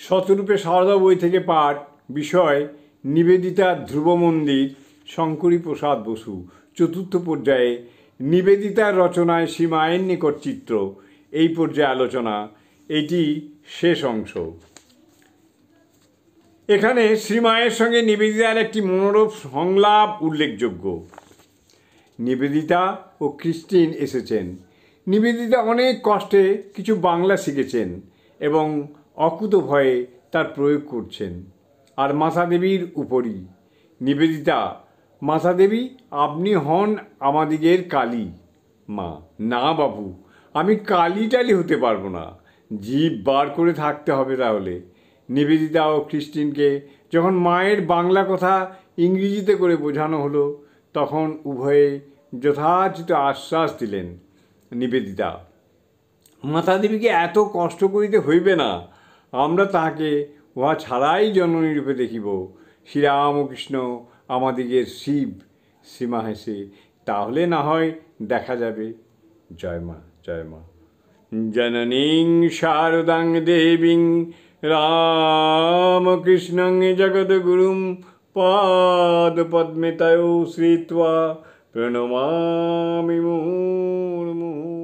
শতরূপে সারদা বই থেকে পাঠ। বিষয় নিবেদিতা ধ্রুব মন্দির, শঙ্করী প্রসাদ বসু। চতুর্থ পর্যায়ে নিবেদিতার রচনায় শ্রীমায়ের নিকট চিত্র, এই পর্যায়ে আলোচনা। এটি শেষ অংশ। এখানে শ্রীমায়ের সঙ্গে নিবেদিতার একটি মনোরম সংলাপ উল্লেখযোগ্য। নিবেদিতা ও ক্রিস্টিন এসেছেন। নিবেদিতা অনেক কষ্টে কিছু বাংলা শিখেছেন এবং অকুতোভয়ে তার প্রয়োগ করছেন। আর মাতাদেবীর উপরই। নিবেদিতা: মাতাদেবী, আপনি হন আমাদিগের কালী। মা: না বাবু, আমি কালী টালি হতে পারবো না, জিভ বার করে থাকতে হবে তাহলে। নিবেদিতা ও ক্রিস্টিনকে যখন মায়ের বাংলা কথা ইংরেজিতে করে বোঝানো হলো, তখন উভয়ে যথাযথ আশ্বাস দিলেন। নিবেদিতা: মাতাদেবীকে এত কষ্ট করিতে হইবে না, আমরা তাহাকে উহা ছাড়াই জননীরূপে দেখিব। শ্রীরামকৃষ্ণ আমাদিগের শিব। শ্রীমা হেসে: তাহলে না হয় দেখা যাবে। জয় মা, জয় মা। জননীং শারদাং দেবীং রামকৃষ্ণং জগদ্গুরুং পাদপদ্মে তয়ো শ্রিত্বা প্রণমামি মুহুর্মুহুঃ।